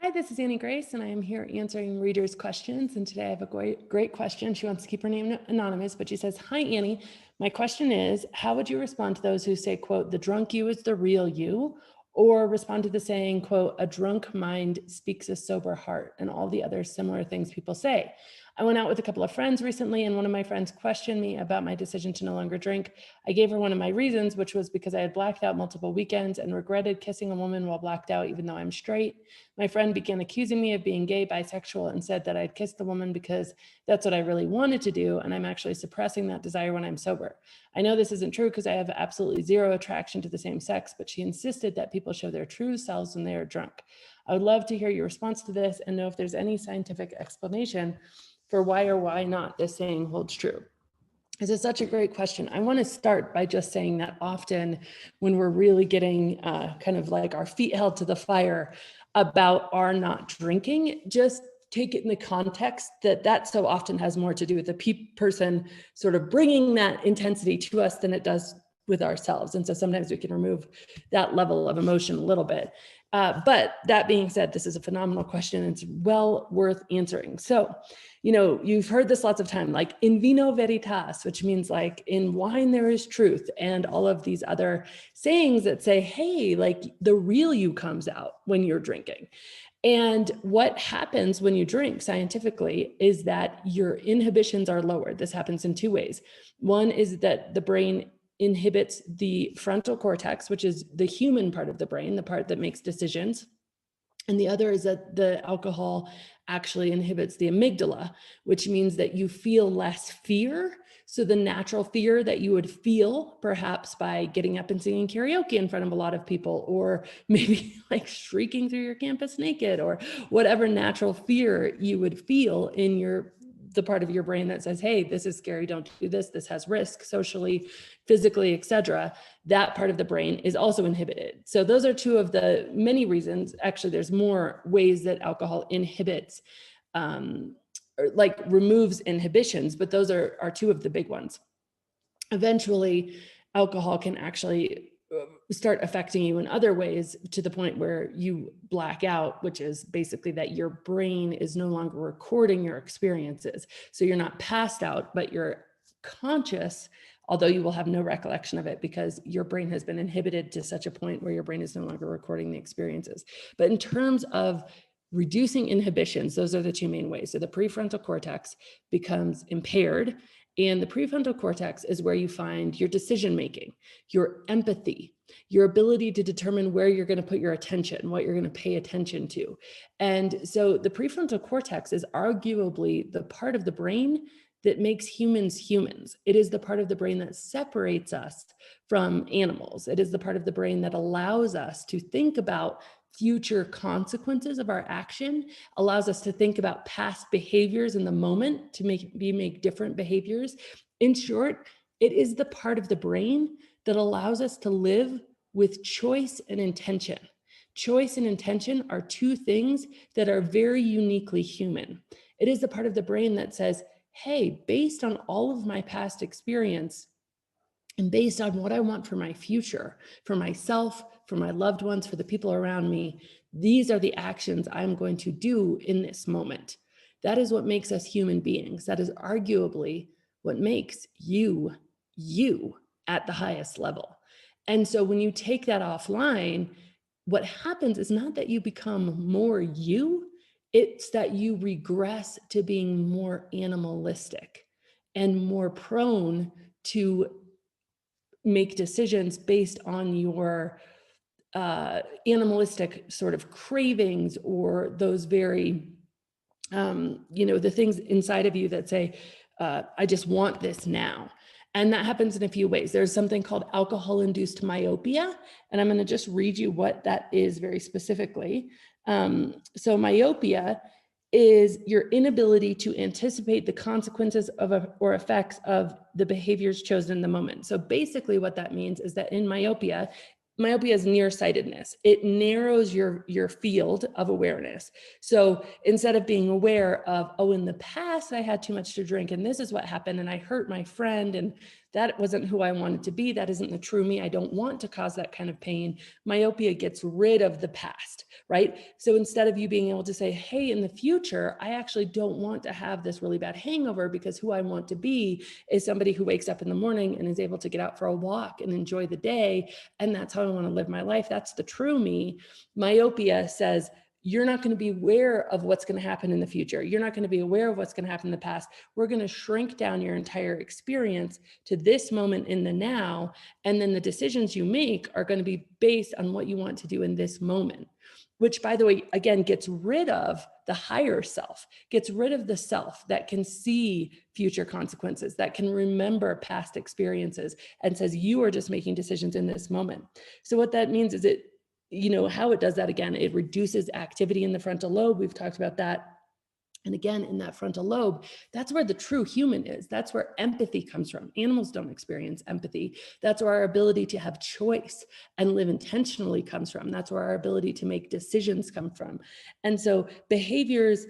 Hi, this is Annie Grace, and I am here answering readers' questions. And today I have a great question. She wants to keep her name anonymous, but she says, "Hi, Annie. My question is, how would you respond to those who say, quote, the drunk you is the real you, or respond to the saying, quote, a drunk mind speaks a sober heart, and all the other similar things people say? I went out with a couple of friends recently, and one of my friends questioned me about my decision to no longer drink. I gave her one of my reasons, which was because I had blacked out multiple weekends and regretted kissing a woman while blacked out, even though I'm straight. My friend began accusing me of being gay, bisexual, and said that I'd kissed the woman because that's what I really wanted to do, and I'm actually suppressing that desire when I'm sober. I know this isn't true because I have absolutely zero attraction to the same sex, but she insisted that people show their true selves when they are drunk. I would love to hear your response to this and know if there's any scientific explanation for why or why not this saying holds true." This is such a great question. I want to start by just saying that often when we're really getting kind of like our feet held to the fire about our not drinking, just take it in the context that that so often has more to do with the person sort of bringing that intensity to us than it does with ourselves. And so sometimes we can remove that level of emotion a little bit. But that being said, this is a phenomenal question and it's well worth answering. So, you've heard this lots of time, like in vino veritas, which means like in wine there is truth, and all of these other sayings that say, hey, like the real you comes out when you're drinking. And what happens when you drink scientifically is that your inhibitions are lowered. This happens in two ways. One is that the brain inhibits the frontal cortex, which is the human part of the brain, the part that makes decisions. And the other is that the alcohol actually inhibits the amygdala, which means that you feel less fear. So the natural fear that you would feel perhaps by getting up and singing karaoke in front of a lot of people, or maybe like shrieking through your campus naked, or whatever natural fear you would feel in the part of your brain that says, hey, this is scary, don't do this, this has risk socially, physically, etc. That part of the brain is also inhibited. So those are two of the many reasons. Actually, there's more ways that alcohol inhibits, or like removes inhibitions, but those are two of the big ones. Eventually, alcohol can actually start affecting you in other ways to the point where you black out, which is basically that your brain is no longer recording your experiences. So you're not passed out, but you're conscious, although you will have no recollection of it because your brain has been inhibited to such a point where your brain is no longer recording the experiences. But in terms of reducing inhibitions, those are the two main ways. So the prefrontal cortex becomes impaired, and the prefrontal cortex is where you find your decision-making, your empathy, your ability to determine where you're going to put your attention, what you're going to pay attention to. And so the prefrontal cortex is arguably the part of the brain that makes humans humans. It is the part of the brain that separates us from animals. It is the part of the brain that allows us to think about future consequences of our action, allows us to think about past behaviors in the moment to make different behaviors. In short, it is the part of the brain that allows us to live with choice and intention. Choice and intention are two things that are very uniquely human. It is the part of the brain that says, hey, based on all of my past experience, and based on what I want for my future, for myself, for my loved ones, for the people around me, these are the actions I'm going to do in this moment. That is what makes us human beings. That is arguably what makes you at the highest level. And so when you take that offline, what happens is not that you become more you, it's that you regress to being more animalistic and more prone to make decisions based on your animalistic sort of cravings, or those very, the things inside of you that say, I just want this now. And that happens in a few ways. There's something called alcohol-induced myopia, and I'm going to just read you what that is very specifically. So myopia is your inability to anticipate the consequences of or effects of the behaviors chosen in the moment. So basically what that means is that in myopia is nearsightedness. It narrows your field of awareness. So instead of being aware of, oh, in the past I had too much to drink and this is what happened and I hurt my friend and That wasn't who I wanted to be. That isn't the true me. I don't want to cause that kind of pain. Myopia gets rid of the past, right? So instead of you being able to say, hey, in the future, I actually don't want to have this really bad hangover, because who I want to be is somebody who wakes up in the morning and is able to get out for a walk and enjoy the day. And that's how I want to live my life. That's the true me. Myopia says, you're not going to be aware of what's going to happen in the future. You're not going to be aware of what's going to happen in the past. We're going to shrink down your entire experience to this moment in the now. And then the decisions you make are going to be based on what you want to do in this moment, which, by the way, again, gets rid of the higher self, gets rid of the self that can see future consequences, that can remember past experiences, and says, you are just making decisions in this moment. So what that means is how it does that, again, it reduces activity in the frontal lobe. We've talked about that. And again, in that frontal lobe, that's where the true human is. That's where empathy comes from. Animals don't experience empathy. That's where our ability to have choice and live intentionally comes from. That's where our ability to make decisions come from. And so behaviors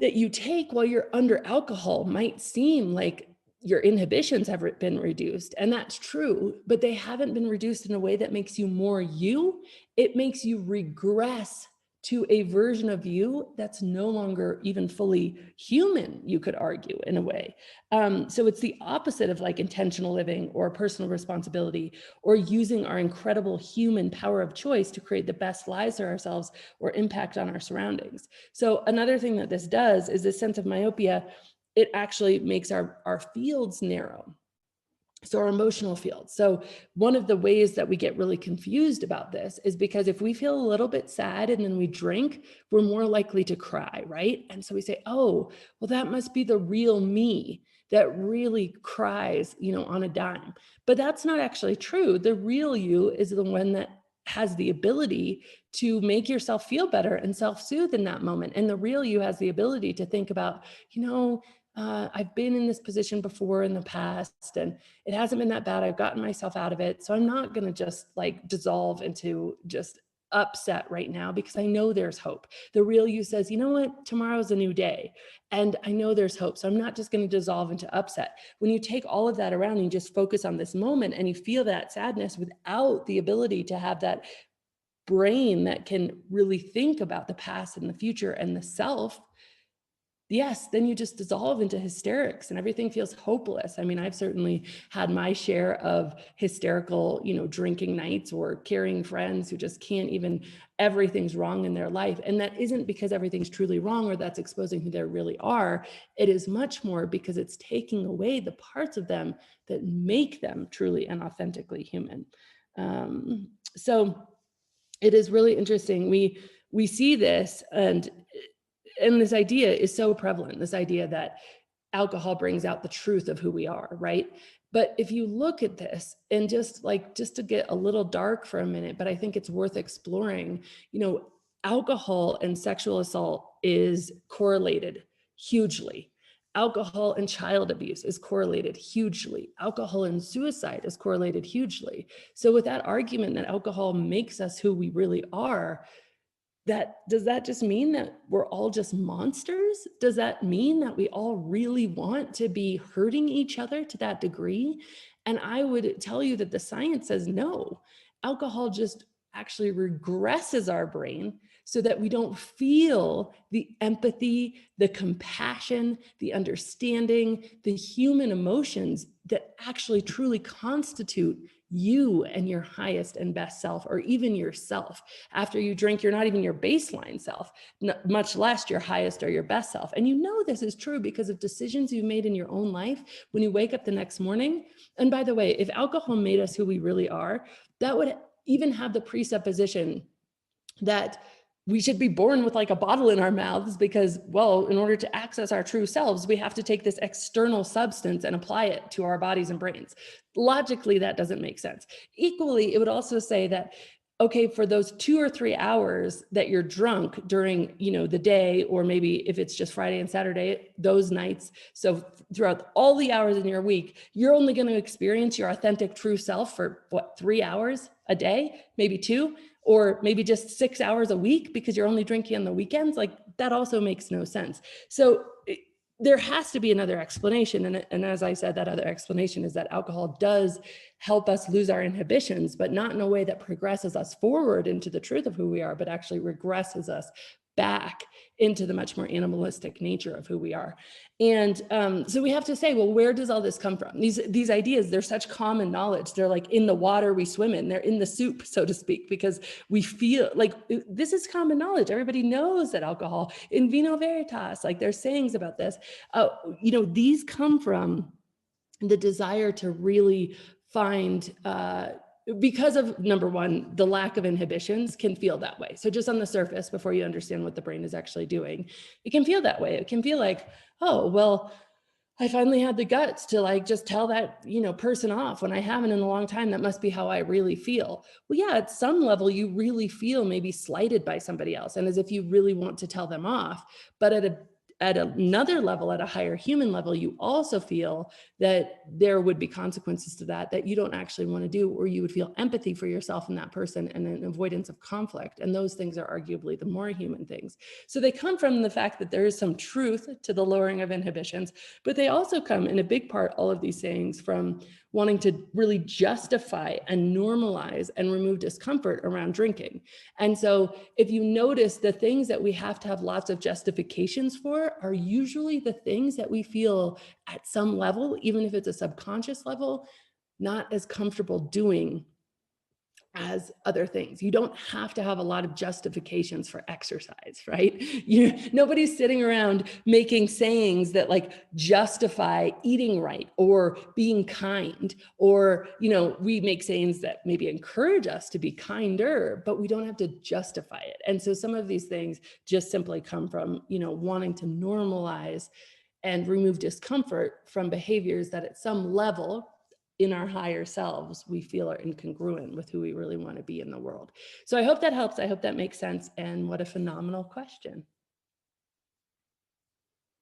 that you take while you're under alcohol might seem like your inhibitions have been reduced, and that's true, but they haven't been reduced in a way that makes you more you. It makes you regress to a version of you that's no longer even fully human, you could argue, in a way. So it's the opposite of like intentional living or personal responsibility, or using our incredible human power of choice to create the best lives for ourselves or impact on our surroundings. So another thing that this does is this sense of myopia, it actually makes our fields narrow. So our emotional field. So one of the ways that we get really confused about this is because if we feel a little bit sad and then we drink, we're more likely to cry, right? And so we say, oh, well, that must be the real me that really cries, on a dime. But that's not actually true. The real you is the one that has the ability to make yourself feel better and self-soothe in that moment. And the real you has the ability to think about, I've been in this position before in the past, and it hasn't been that bad. I've gotten myself out of it. So I'm not going to just like dissolve into just upset right now, because I know there's hope. The real you says, you know what, tomorrow's a new day. And I know there's hope. So I'm not just going to dissolve into upset. When you take all of that around and you just focus on this moment and you feel that sadness without the ability to have that brain that can really think about the past and the future and the self, yes, then you just dissolve into hysterics and everything feels hopeless. I mean, I've certainly had my share of hysterical, drinking nights or carrying friends who just can't even, everything's wrong in their life. And that isn't because everything's truly wrong or that's exposing who they really are. It is much more because it's taking away the parts of them that make them truly and authentically human. So it is really interesting. We see this, and this idea is so prevalent, this idea that alcohol brings out the truth of who we are, right? But if you look at this and just to get a little dark for a minute, but I think it's worth exploring, alcohol and sexual assault is correlated hugely. Alcohol and child abuse is correlated hugely. Alcohol and suicide is correlated hugely. So with that argument that alcohol makes us who we really are, does that just mean that we're all just monsters? Does that mean that we all really want to be hurting each other to that degree? And I would tell you that the science says no. Alcohol just actually regresses our brain so that we don't feel the empathy, the compassion, the understanding, the human emotions that actually truly constitute you and your highest and best self, or even yourself. After you drink, you're not even your baseline self, much less your highest or your best self. And this is true because of decisions you've made in your own life when you wake up the next morning. And by the way, if alcohol made us who we really are, that would even have the presupposition that we should be born with like a bottle in our mouths because, well, in order to access our true selves, we have to take this external substance and apply it to our bodies and brains. Logically, that doesn't make sense. Equally, it would also say that, okay, for those 2 or 3 hours that you're drunk during, the day, or maybe if it's just Friday and Saturday, those nights. So throughout all the hours in your week, you're only going to experience your authentic true self for 3 hours a day, maybe 2, or maybe just 6 hours a week because you're only drinking on the weekends. Like that also makes no sense. So there has to be another explanation. And as I said, that other explanation is that alcohol does help us lose our inhibitions, but not in a way that progresses us forward into the truth of who we are, but actually regresses us back into the much more animalistic nature of who we are. And so we have to say, well, where does all this come from? These ideas, they're such common knowledge. They're like in the water we swim in, they're in the soup, so to speak, because we feel like this is common knowledge. Everybody knows that alcohol, in vino veritas, like there's sayings about this. These come from the desire to really find, because of number one, the lack of inhibitions can feel that way. So just on the surface, before you understand what the brain is actually doing, it can feel that way. It can feel like, oh, well, I finally had the guts to like just tell that, person off when I haven't in a long time. That must be how I really feel. Well, yeah, at some level, you really feel maybe slighted by somebody else and as if you really want to tell them off. But at another level, at a higher human level, you also feel that there would be consequences to that you don't actually want to do, or you would feel empathy for yourself and that person and an avoidance of conflict. And those things are arguably the more human things. So they come from the fact that there is some truth to the lowering of inhibitions, but they also come in a big part, all of these sayings, from wanting to really justify and normalize and remove discomfort around drinking. And so if you notice, the things that we have to have lots of justifications for are usually the things that we feel at some level, even if it's a subconscious level, not as comfortable doing as other things. You don't have to have a lot of justifications for exercise, right? Nobody's sitting around making sayings that like justify eating right or being kind, or, we make sayings that maybe encourage us to be kinder, but we don't have to justify it. And so some of these things just simply come from, wanting to normalize and remove discomfort from behaviors that at some level in our higher selves we feel are incongruent with who we really want to be in the world. So I hope that helps. I hope that makes sense. And what a phenomenal question.